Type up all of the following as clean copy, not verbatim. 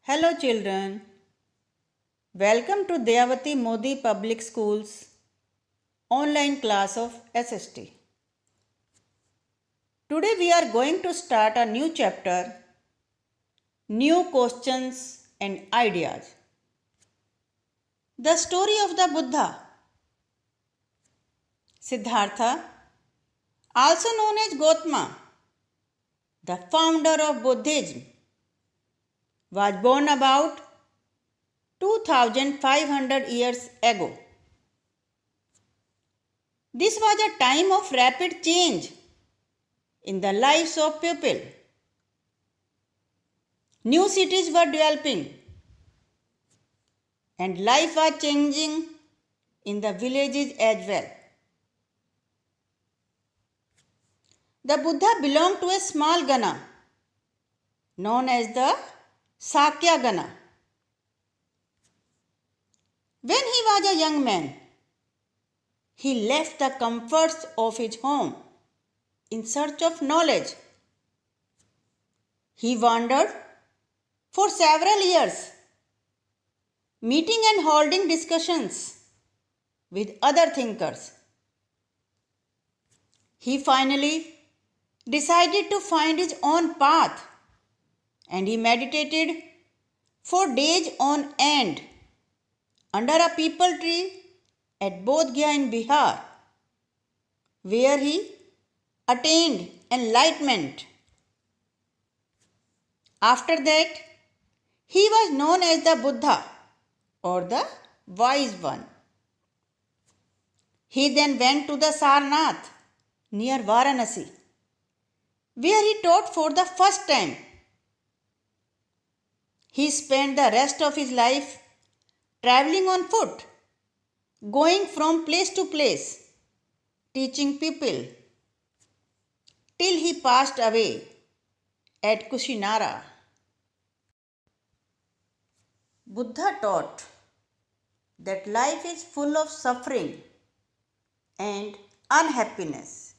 Hello children, welcome to Dayavati Modi Public Schools online class of SST. Today we are going to start a new chapter, New Questions and Ideas. The story of the Buddha. Siddhartha, also known as Gautama, the founder of Buddhism, was born about 2500 years ago. This was a time of rapid change in the lives of people. New cities were developing and life was changing in the villages as well. The Buddha belonged to a small Gana known as the Sakya Gana. When he was a young man, he left the comforts of his home in search of knowledge. He wandered for several years, meeting and holding discussions with other thinkers. He finally decided to find his own path and he meditated for days on end under a peepal tree at Bodh Gaya in Bihar, where he attained enlightenment. After that, he was known as the Buddha or the Wise One. He then went to the Sarnath near Varanasi, where he taught for the first time. He spent the rest of his life traveling on foot, going from place to place, teaching people, till he passed away at Kushinara. Buddha taught that life is full of suffering and unhappiness.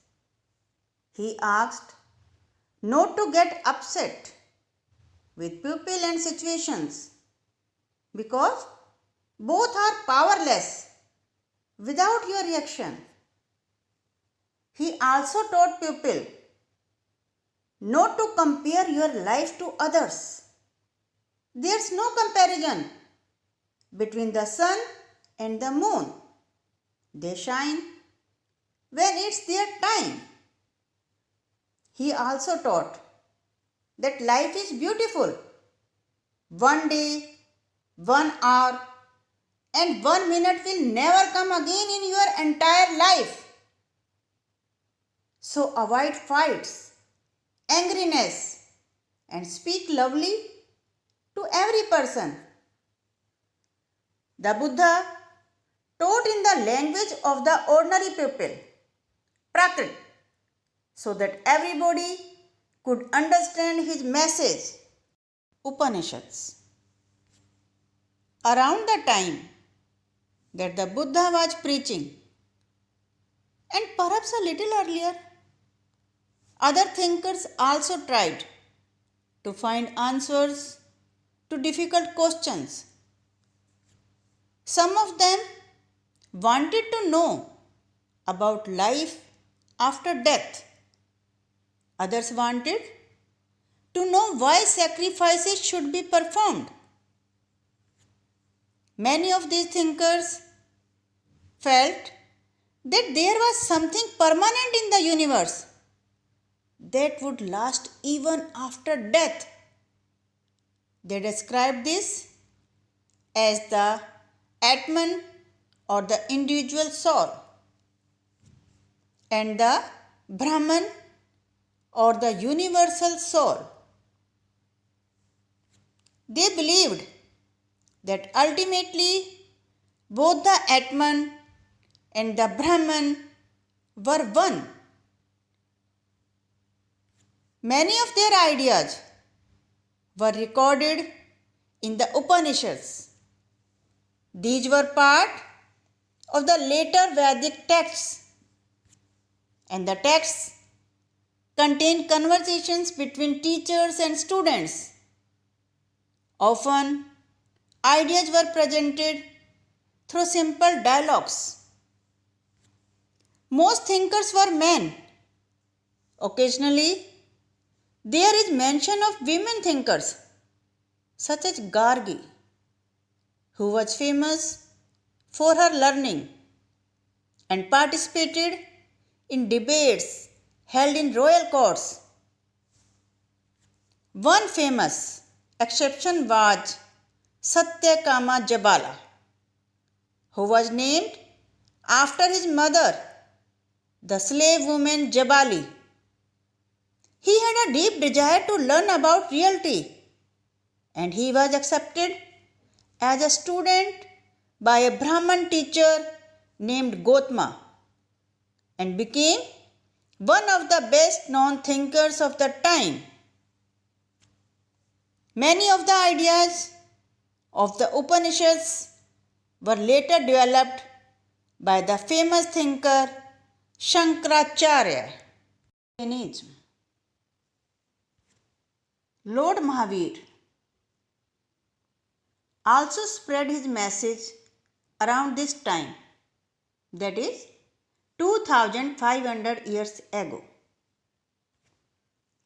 He asked not to get upset with people and situations because both are powerless without your reaction. He also taught people not to compare your life to others. There's no comparison between the sun and the moon. They shine when it's their time. He also taught that life is beautiful. One day, 1 hour, and 1 minute will never come again in your entire life. So avoid fights, angriness, and speak lovely to every person. The Buddha taught in the language of the ordinary people, Prakrit, so that everybody could understand his message, Upanishads. Around the time that the Buddha was preaching, and perhaps a little earlier, other thinkers also tried to find answers to difficult questions. Some of them wanted to know about life after death. Others wanted to know why sacrifices should be performed. Many of these thinkers felt that there was something permanent in the universe that would last even after death. They described this as the Atman or the individual soul and the Brahman or the universal soul. They believed that ultimately both the Atman and the Brahman were one. Many of their ideas were recorded in the Upanishads. These were part of the later Vedic texts, and the texts contain conversations between teachers and students Often, ideas were presented through simple dialogues. Most thinkers were men. Occasionally, there is mention of women thinkers, such as Gargi, who was famous for her learning and participated in debates held in royal courts. One famous exception was Satyakama Jabala, who was named after his mother, the slave woman Jabali. He had a deep desire to learn about reality, and he was accepted as a student by a Brahman teacher named Gotama and became one of the best known thinkers of the time. Many of the ideas of the Upanishads were later developed by the famous thinker Shankaracharya. Jainism. Lord Mahavir also spread his message around this time, that is 2500 years ago.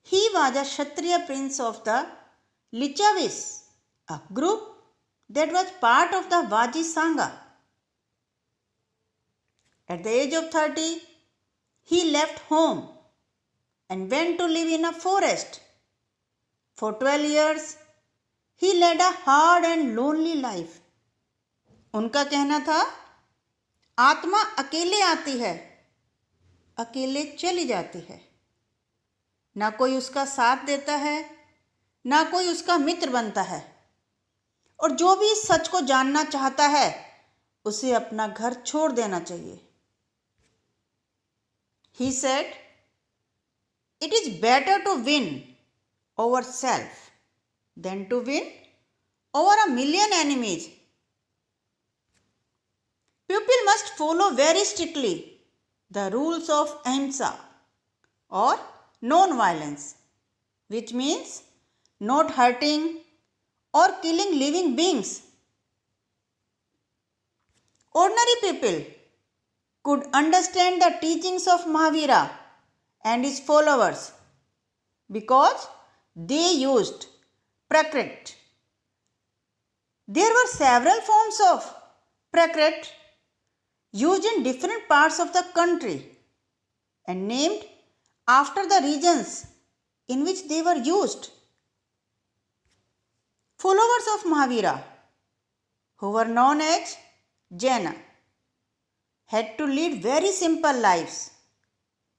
He was a Kshatriya prince of the Lichavis, a group that was part of the Vaji Sangha. At the age of 30, he left home and went to live in a forest. For 12 years, he led a hard and lonely life. उनका कहना था, आत्मा अकेले आती है, अकेले चली जाती है. ना कोई उसका साथ देता है, ना कोई उसका मित्र बनता है. और जो भी इस सच को जानना चाहता है, उसे अपना घर छोड़ देना चाहिए. He said, "It is better to win over self than to win over a million enemies." People must follow very strictly the rules of ahimsa or non-violence, which means not hurting or killing living beings. Ordinary people could understand the teachings of Mahavira and his followers because they used Prakrit. There were several forms of Prakrit used in different parts of the country and named after the regions in which they were used. Followers of Mahavira, who were known as Jaina, had to lead very simple lives,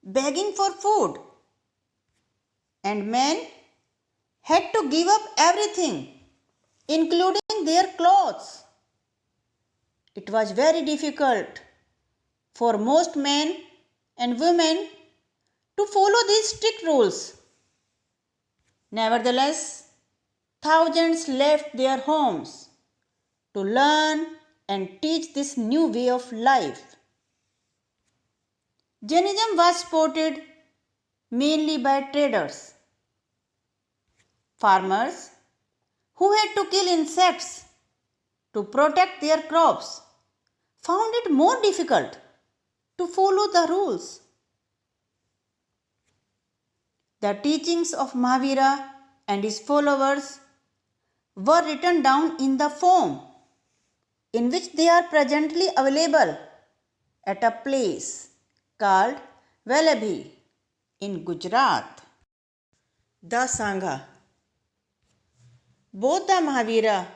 begging for food, and men had to give up everything, including their clothes. It was very difficult for most men and women to follow these strict rules. Nevertheless, thousands left their homes to learn and teach this new way of life. Jainism was supported mainly by traders. Farmers who had to kill insects to protect their crops found it more difficult to follow the rules. The teachings of Mahavira and his followers were written down in the form in which they are presently available at a place called Vallabhi in Gujarat. The Sangha. Both the Mahavira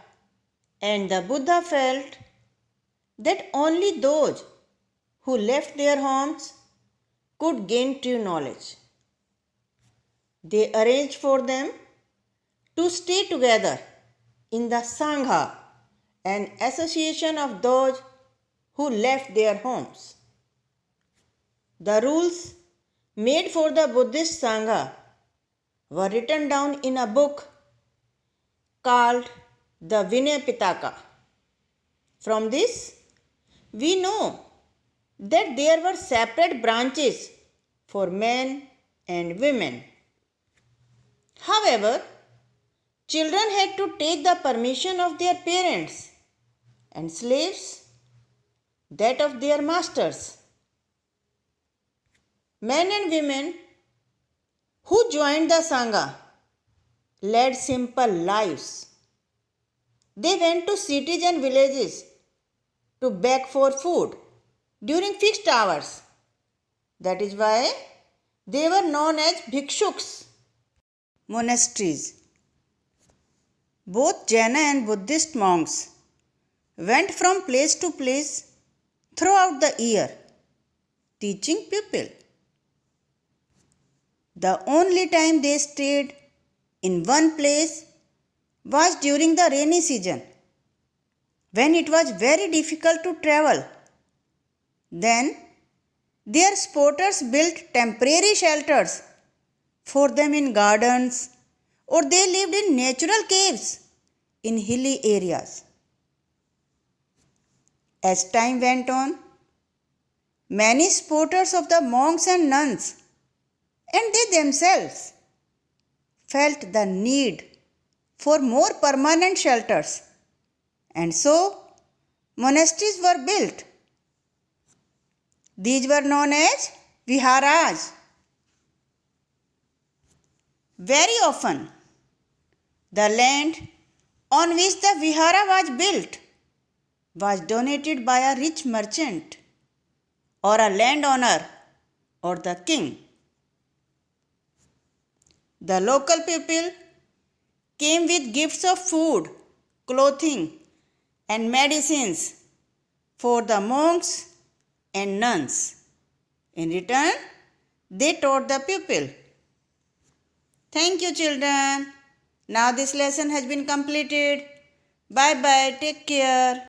and the Buddha felt that only those who left their homes could gain true knowledge. They arranged for them to stay together in the Sangha, an association of those who left their homes. The rules made for the Buddhist Sangha were written down in a book called the Vinaya Pitaka. From this, we know that there were separate branches for men and women. However, Children had to take the permission of their parents, and slaves that of their masters. Men and women who joined the Sangha led simple lives. They went to cities and villages to beg for food during fixed hours. That is why they were known as bhikshuks. Monasteries. Both Jaina and Buddhist monks went from place to place throughout the year, teaching people. The only time they stayed in one place was during the rainy season, when it was very difficult to travel. Then their supporters built temporary shelters for them in gardens, or they lived in natural caves in hilly areas. As time went on, many supporters of the monks and nuns and they themselves felt the need for more permanent shelters, and so monasteries were built. These were known as viharas. Very often, the land on which the vihara was built was donated by a rich merchant or a landowner or the king. The local people came with gifts of food, clothing, and medicines for the monks and nuns. In return, they taught the people. Thank you, children. Now this lesson has been completed. Bye bye. Take care.